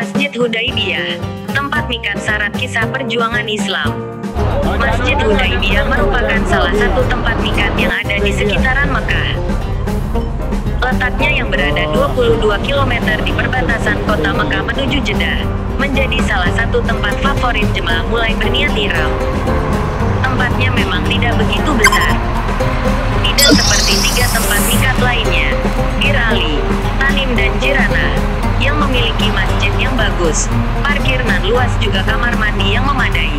Masjid Hudaybiyah, tempat mikat syarat kisah perjuangan Islam. Masjid Hudaybiyah merupakan salah satu tempat mikat yang ada di sekitaran Mekah. Letaknya yang berada 22 km di perbatasan kota Mekah menuju Jeddah, menjadi salah satu tempat favorit jemaah mulai berniat ihram. Tempatnya memang tidak begitu besar. Tidak seperti 3 tempat mikat lainnya, Bir Ali, Tanim dan Jiranah, yang memiliki masjid yang bagus, parkir nan luas juga kamar mandi yang memadai.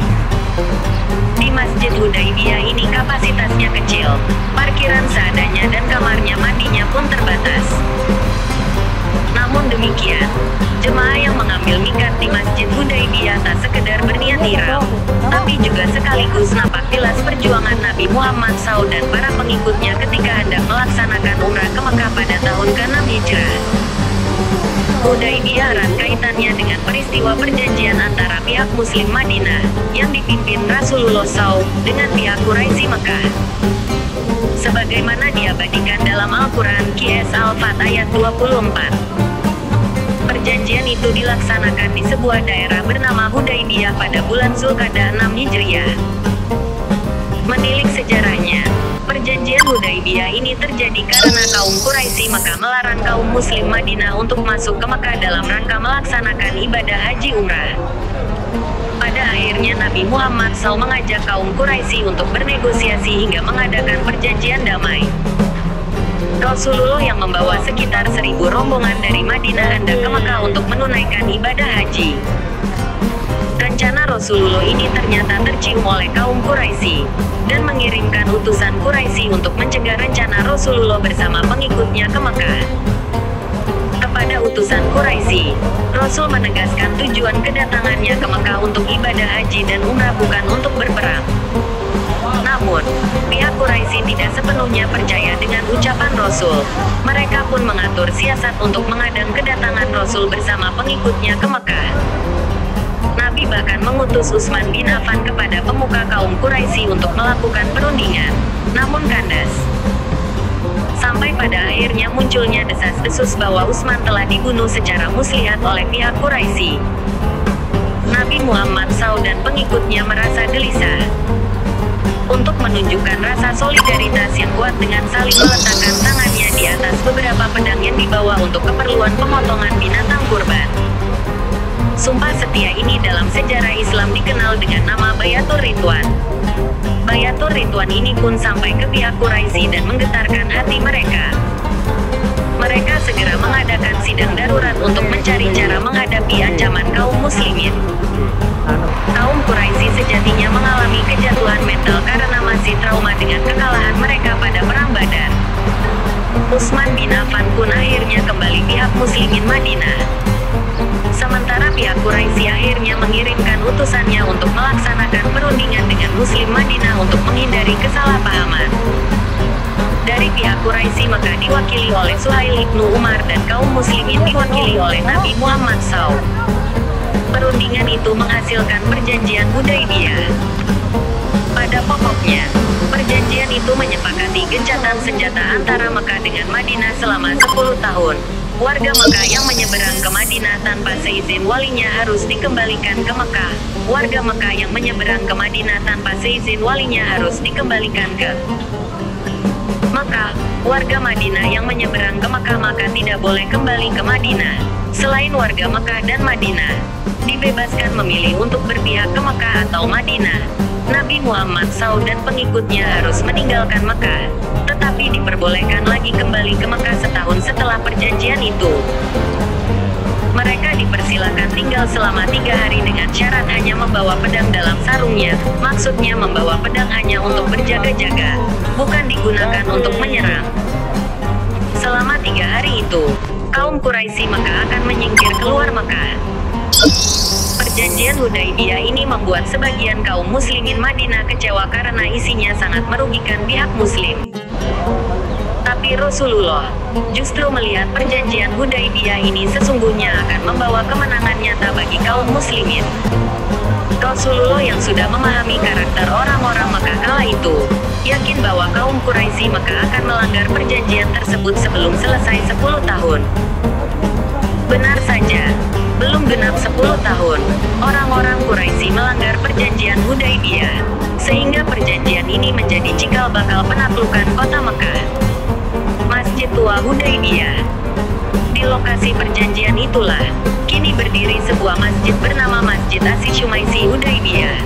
Di Masjid Hudaybiyah ini kapasitasnya kecil, parkiran seadanya dan kamarnya mandinya pun terbatas. Namun demikian, jemaah yang mengambil mikat di Masjid Hudaybiyah tak sekedar berniat ihram, tapi juga sekaligus nampak tilas perjuangan Nabi Muhammad SAW dan para pengikutnya ketika hendak melaksanakan umrah ke Mekah pada tahun ke-6 Hijrah. Hudaybiyah erat kaitannya dengan peristiwa perjanjian antara pihak Muslim Madinah, yang dipimpin Rasulullah SAW, dengan pihak Quraisy Mekah. Sebagaimana diabadikan dalam Al-Quran Qiyas Al-Fat ayat 24. Perjanjian itu dilaksanakan di sebuah daerah bernama Hudaybiyah pada bulan Zulqa'dah 6 Hijriah. Menilik sejarahnya, perjanjian Hudaybiyah ini terjadi karena kaum Quraisy Mekah melarang kaum Muslim Madinah untuk masuk ke Mekah dalam rangka melaksanakan ibadah haji umrah. Pada akhirnya Nabi Muhammad SAW mengajak kaum Quraisy untuk bernegosiasi hingga mengadakan perjanjian damai. Rasulullah yang membawa sekitar 1.000 rombongan dari Madinah hendak ke Mekah untuk menunaikan ibadah haji. Rencana Rasulullah ini ternyata tercium oleh kaum Quraisy, dan mengirimkan utusan Quraisy untuk mencegah rencana Rasulullah bersama pengikutnya ke Mekah. Kepada utusan Quraisy, Rasul menegaskan tujuan kedatangannya ke Mekah untuk ibadah haji dan umrah bukan untuk berperang. Namun, pihak Quraisy tidak sepenuhnya percaya dengan ucapan Rasul. Mereka pun mengatur siasat untuk mengadang kedatangan Rasul bersama pengikutnya ke Mekah. Nabi bahkan mengutus Utsman bin Affan kepada pemuka kaum Quraisy untuk melakukan perundingan, namun kandas. Sampai pada akhirnya munculnya desas-desus bahwa Utsman telah dibunuh secara muslihat oleh pihak Quraisy. Nabi Muhammad SAW dan pengikutnya merasa gelisah. Untuk menunjukkan rasa solidaritas yang kuat dengan saling meletakkan tangannya di atas beberapa pedang yang dibawa untuk keperluan pemotongan binatang kurban. Sumpah setia ini dalam sejarah Islam dikenal dengan nama Bayatul Ridwan. Bayatul Ridwan ini pun sampai ke pihak Quraisy dan menggetarkan hati mereka. Mereka segera mengadakan sidang darurat untuk mencari cara menghadapi ancaman kaum muslimin. Kaum Quraisy sejatinya mengalami kejatuhan mental karena masih trauma dengan kekalahan mereka pada Perang Badar. Utsman bin Affan pun akhirnya kembali pihak muslimin Madinah. Sementara pihak Quraisy akhirnya mengirimkan utusannya untuk melaksanakan perundingan dengan Muslim Madinah untuk menghindari kesalahpahaman. Dari pihak Quraisy Mekah diwakili oleh Suhail ibnu Umar dan kaum muslimin diwakili oleh Nabi Muhammad SAW. Perundingan itu menghasilkan perjanjian Hudaybiyah. Pada pokoknya, perjanjian itu menyepakati gencatan senjata antara Mekah dengan Madinah selama 10 tahun. Warga Mekah yang menyeberang ke Madinah tanpa seizin walinya harus dikembalikan ke Mekah. Warga Mekah yang menyeberang ke Madinah tanpa seizin walinya harus dikembalikan ke Mekah. Warga Madinah yang menyeberang ke Mekah maka tidak boleh kembali ke Madinah. Selain warga Mekah dan Madinah, dibebaskan memilih untuk berpihak ke Mekah atau Madinah. Nabi Muhammad SAW dan pengikutnya harus meninggalkan Mekah, tetapi diperbolehkan lagi kembali ke Mekah setahun setelah perjanjian itu. Mereka dipersilakan tinggal selama 3 hari dengan syarat hanya membawa pedang dalam sarungnya, maksudnya membawa pedang hanya untuk berjaga-jaga, bukan digunakan untuk menyerang. Selama 3 hari itu, kaum Quraisy Mekah akan menyingkir keluar Mekah. Perjanjian Hudaybiyah ini membuat sebagian kaum muslimin Madinah kecewa karena isinya sangat merugikan pihak muslim. Tapi Rasulullah justru melihat perjanjian Hudaybiyah ini sesungguhnya akan membawa kemenangan nyata bagi kaum muslimin. Rasulullah yang sudah memahami karakter orang-orang Mekah kala itu, yakin bahwa kaum Quraisy Mekah akan melanggar perjanjian tersebut sebelum selesai 10 tahun. Benar saja, belum genap 10 tahun, orang-orang Quraisy melanggar perjanjian Hudaybiyah, sehingga perjanjian ini menjadi cikal bakal penaklukan kota Mekah. Masjid Tua Hudaybiyah. Di lokasi perjanjian itulah, kini berdiri sebuah masjid bernama Masjid As-Syumaisi Hudaybiyah.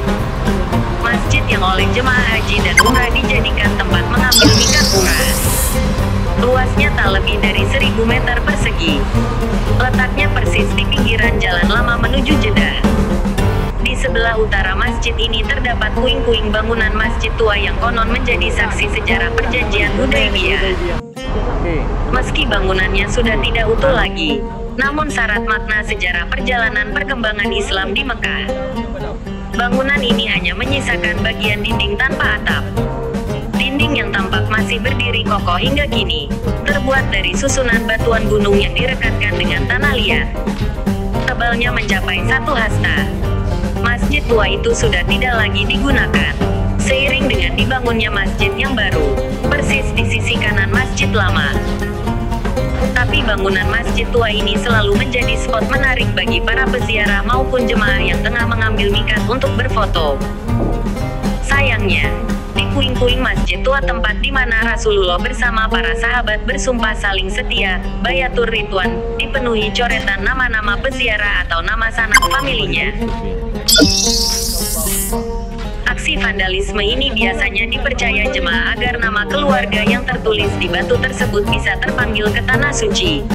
Masjid yang oleh jemaah haji dan umrah dijadikan tempat mengambil miqat umrah. Luasnya tak lebih dari 1000 meter persegi. Letaknya persis di pinggiran jalan lama menuju Jeddah. Di sebelah utara masjid ini terdapat puing-puing bangunan masjid tua yang konon menjadi saksi sejarah perjanjian Hudaybiyah. Meski bangunannya sudah tidak utuh lagi, namun syarat makna sejarah perjalanan perkembangan Islam di Mekah. Bangunan ini hanya menyisakan bagian dinding tanpa atap. Dinding yang tampak masih berdiri kokoh hingga kini, terbuat dari susunan batuan gunung yang direkatkan dengan tanah liat. Tebalnya mencapai 1 hasta. Masjid tua itu sudah tidak lagi digunakan, seiring dengan dibangunnya masjid yang baru, persis di sisi kanan masjid lama. Tapi bangunan masjid tua ini selalu menjadi spot menarik bagi para peziarah maupun jemaah yang tengah mengambil miqat untuk berfoto. Sayangnya, di puing-puing masjid tua tempat di mana Rasulullah bersama para sahabat bersumpah saling setia, Bayatur Ridwan, dipenuhi coretan nama-nama peziarah atau nama sanak familinya. Aksi vandalisme ini biasanya dipercaya jemaah agar nama keluarga yang tertulis di batu tersebut bisa terpanggil ke tanah suci.